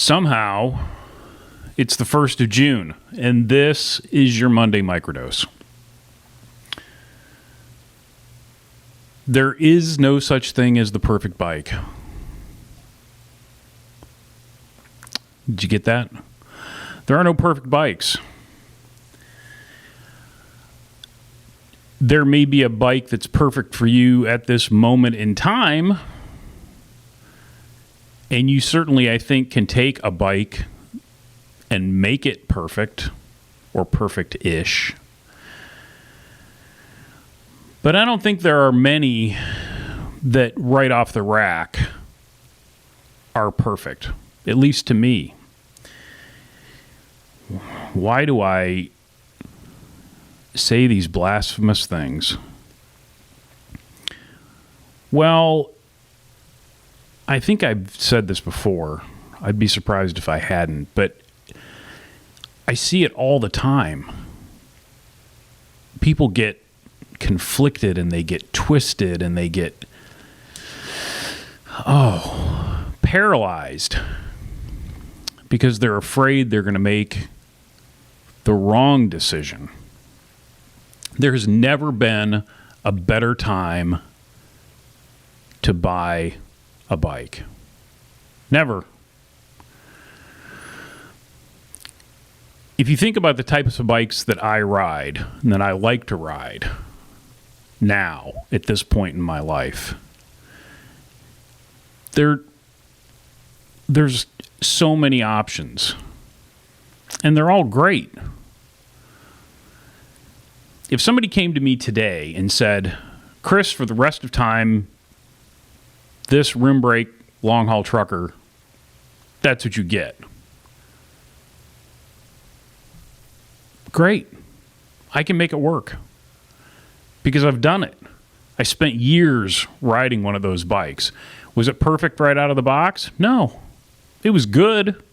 Somehow, it's the 1st of June, and this is your Monday Microdose. There is no such thing as the perfect bike. Did you get that? There are no perfect bikes. There may be a bike that's perfect for you at this moment in time, and you certainly, I think, can take a bike and make it perfect or perfect-ish. But I don't think there are many that right off the rack are perfect, at least to me. Why do I say these blasphemous things? Well, I think I've said this before. I'd be surprised if I hadn't, but I see it all the time. People get conflicted and they get twisted and they get paralyzed because they're afraid they're going to make the wrong decision. There's never been a better time to buy a bike. Never. If you think about the types of bikes that I ride and that I like to ride now, at this point in my life, there's so many options. And they're all great. If somebody came to me today and said, Chris, for the rest of time, this rim brake long haul trucker, that's what you get. Great. I can make it work because I've done it. I spent years riding one of those bikes. Was it perfect right out of the box? No. It was good,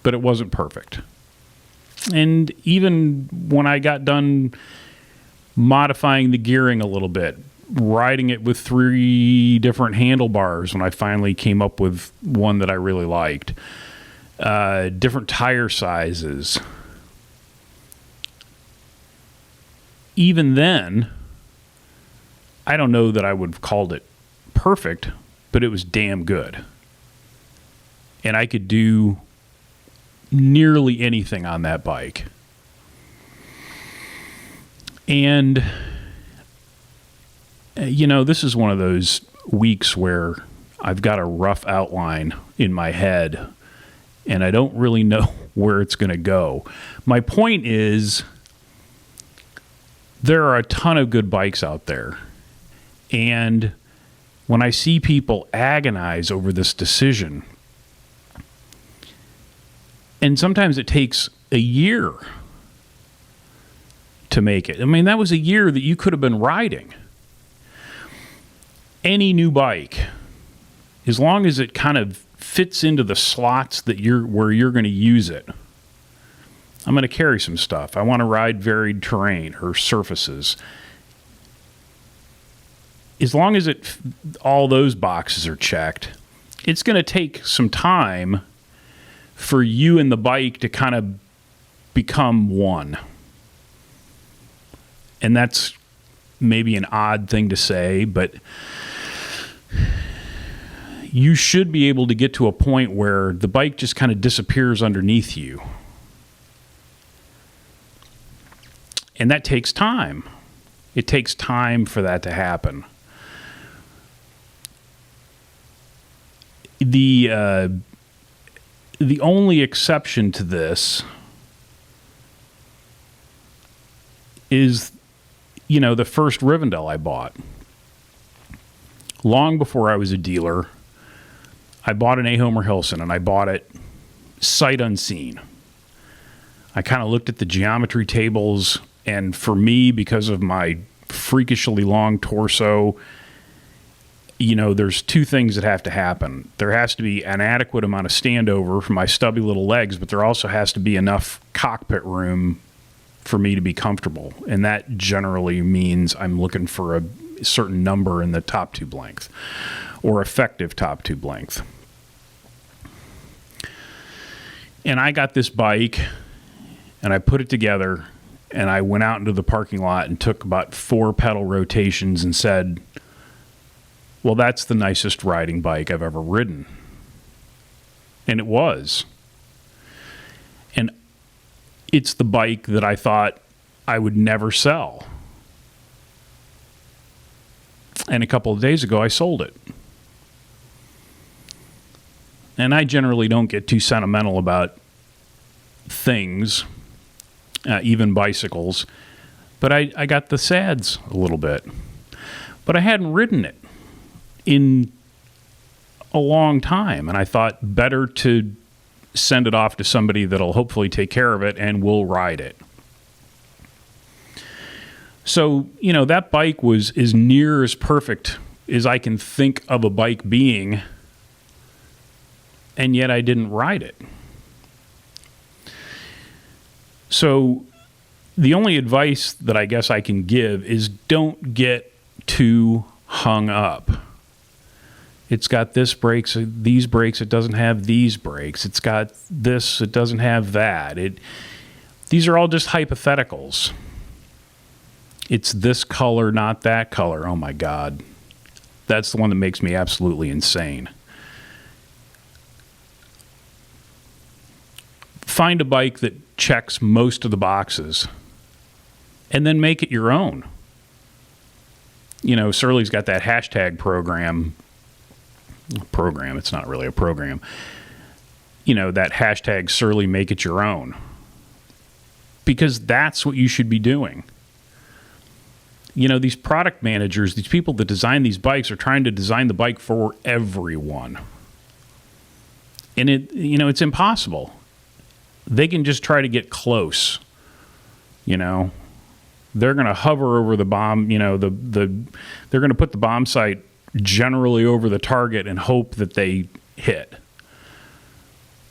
but it wasn't perfect. And even when I got done modifying the gearing a little bit, riding it with 3 different handlebars when I finally came up with one that I really liked, different tire sizes. Even then, I don't know that I would have called it perfect, but it was damn good. And I could do nearly anything on that bike. And, this is one of those weeks where I've got a rough outline in my head, and I don't really know where it's going to go. My point is, there are a ton of good bikes out there. And when I see people agonize over this decision, and sometimes it takes a year to make it. I mean, that was a year that you could have been riding. Any new bike, as long as it kind of fits into the slots that where you're going to use it. I'm going to carry some stuff. I want to ride varied terrain or surfaces. As long as all those boxes are checked, it's going to take some time for you and the bike to kind of become one. And that's maybe an odd thing to say, but you should be able to get to a point where the bike just kind of disappears underneath you. And that takes time. It takes time for that to happen. The only exception to this is, the first Rivendell I bought. Long before I was a dealer, I bought an A-Homer Hilson, and I bought it sight unseen. I kind of looked at the geometry tables, and for me, because of my freakishly long torso, there's 2 things that have to happen. There has to be an adequate amount of standover for my stubby little legs, but there also has to be enough cockpit room for me to be comfortable. And that generally means I'm looking for a certain number in the top tube length or effective top tube length. And I got this bike and I put it together and I went out into the parking lot and took about 4 pedal rotations and said, well, that's the nicest riding bike I've ever ridden. And it was. And it's the bike that I thought I would never sell. And a couple of days ago, I sold it. And I generally don't get too sentimental about things, even bicycles. But I got the sads a little bit. But I hadn't ridden it in a long time. And I thought better to send it off to somebody that'll hopefully take care of it and will ride it. So, that bike was as near as perfect as I can think of a bike being, and yet I didn't ride it. So, the only advice that I guess I can give is don't get too hung up. It's got this brakes, these brakes, it doesn't have these brakes. It's got this, it doesn't have that. These are all just hypotheticals. It's this color, not that color. Oh my God. That's the one that makes me absolutely insane. Find a bike that checks most of the boxes and then make it your own. Surly's got that hashtag program, it's not really a program. That hashtag Surly make it your own. Because that's what you should be doing. These product managers, these people that design these bikes are trying to design the bike for everyone. And it's impossible. They can just try to get close. They're going to hover over the bomb, they're going to put the bomb sight generally over the target and hope that they hit.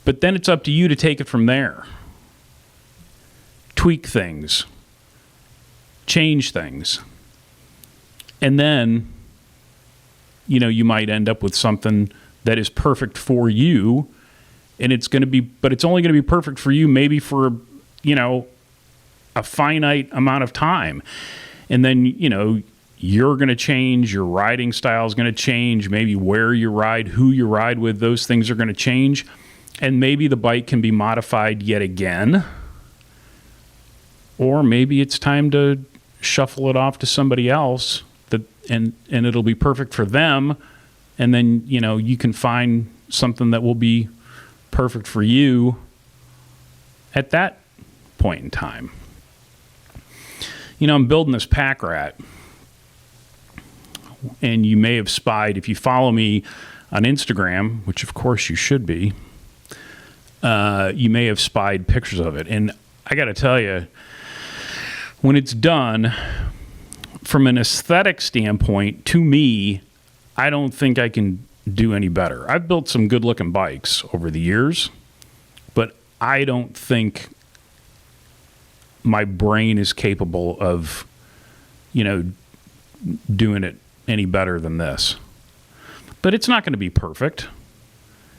But then it's up to you to take it from there. Tweak things. Change things. And then, you might end up with something that is perfect for you, and it's only going to be perfect for you maybe for, a finite amount of time. And then, you're going to change, your riding style is going to change, maybe where you ride, who you ride with, those things are going to change. And maybe the bike can be modified yet again. Or maybe it's time to shuffle it off to somebody else and it'll be perfect for them. And then, you can find something that will be perfect for you at that point in time. I'm building this pack rat. And you may have spied, if you follow me on Instagram, which of course you should be, you may have spied pictures of it. And I got to tell you, when it's done, from an aesthetic standpoint, to me, I don't think I can do any better. I've built some good-looking bikes over the years, but I don't think my brain is capable of, doing it any better than this. But it's not going to be perfect.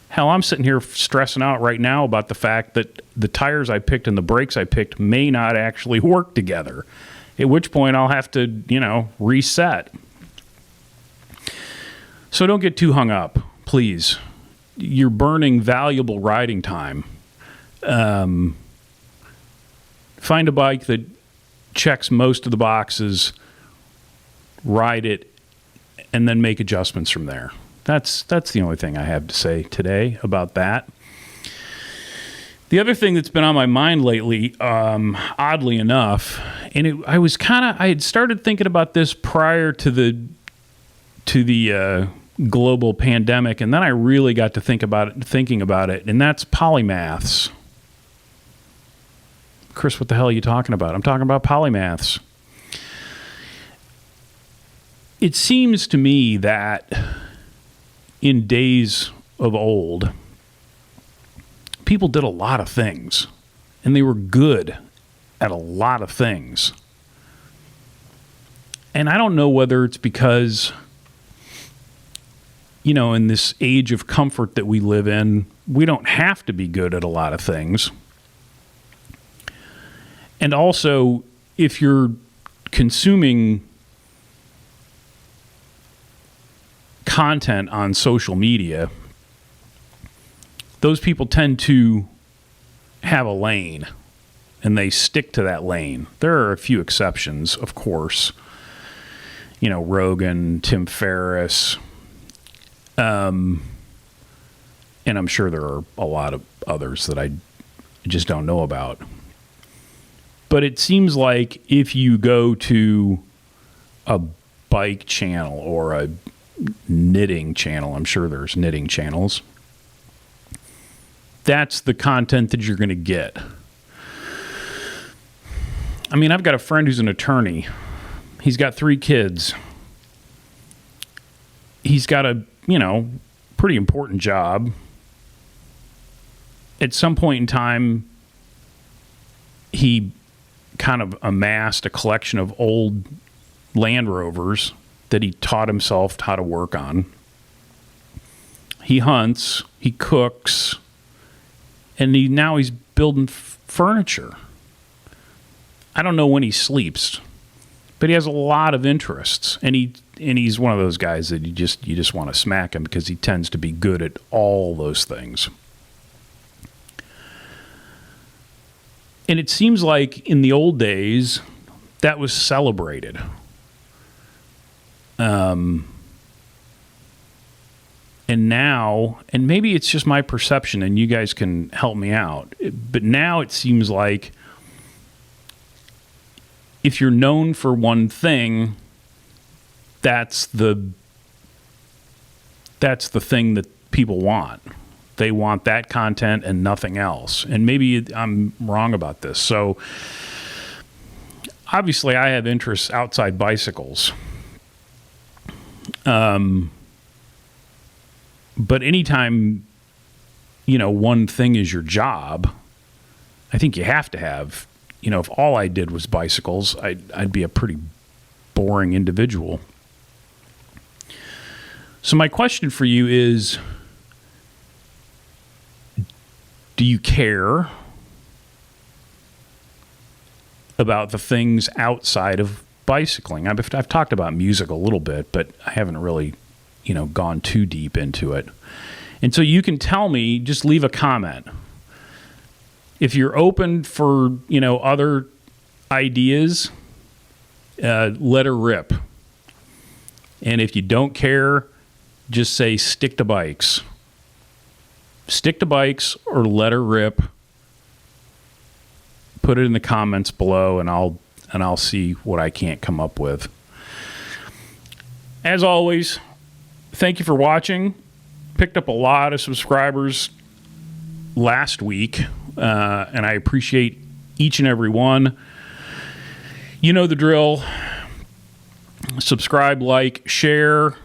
Hell, I'm sitting here stressing out right now about the fact that the tires I picked and the brakes I picked may not actually work together, at which point I'll have to, reset. So don't get too hung up, please. You're burning valuable riding time. Find a bike that checks most of the boxes, ride it, and then make adjustments from there. That's the only thing I have to say today about that. The other thing that's been on my mind lately, oddly enough, and I had started thinking about this prior to the global pandemic, and then I really got to thinking about it, and that's Polymaths. Chris, what the hell are you talking about? I'm talking about Polymaths. It seems to me that in days of old, people did a lot of things, and they were good at a lot of things. And I don't know whether it's because, in this age of comfort that we live in, we don't have to be good at a lot of things. And also, if you're consuming content on social media, those people tend to have a lane, and they stick to that lane. There are a few exceptions, of course. Rogan, Tim Ferriss, and I'm sure there are a lot of others that I just don't know about. But it seems like if you go to a bike channel or a knitting channel, I'm sure there's knitting channels, that's the content that you're going to get. I mean, I've got a friend who's an attorney. He's got 3 kids. He's got a, pretty important job. At some point in time, he kind of amassed a collection of old Land Rovers that he taught himself how to work on. He hunts, he cooks, and now he's building furniture. I don't know when he sleeps, but he has a lot of interests, and he's one of those guys that you just want to smack him because he tends to be good at all those things. And it seems like in the old days that was celebrated. And now, and maybe it's just my perception, and you guys can help me out, but now it seems like if you're known for one thing, that's the thing that people want. They want that content and nothing else. And maybe I'm wrong about this. So obviously I have interests outside bicycles. But anytime, one thing is your job, I think you have to have, if all I did was bicycles, I'd be a pretty boring individual. So my question for you is, do you care about the things outside of bicycling? I've talked about music a little bit, but I haven't really, gone too deep into it. And so you can tell me, just leave a comment. If you're open for, other ideas, let her rip. And if you don't care, just say stick to bikes. Stick to bikes or let her rip. Put it in the comments below, and I'll see what I can't come up with. As always, thank you for watching. Picked up a lot of subscribers last week, and I appreciate each and every one. You know the drill. Subscribe, like, share.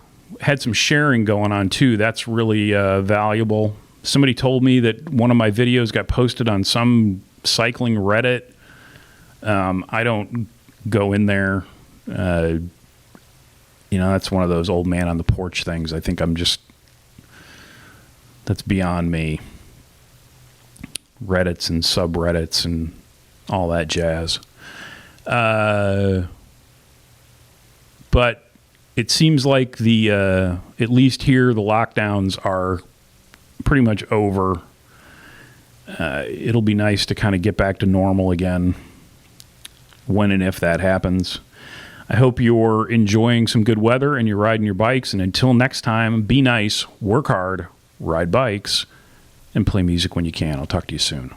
Had some sharing going on too. That's really valuable. Somebody told me that one of my videos got posted on some cycling Reddit. I don't go in there. That's one of those old man on the porch things. I think that's beyond me. Reddits and subreddits and all that jazz. But it seems like at least here, the lockdowns are pretty much over. It'll be nice to kind of get back to normal again when and if that happens. I hope you're enjoying some good weather and you're riding your bikes. And until next time, be nice, work hard, ride bikes, and play music when you can. I'll talk to you soon.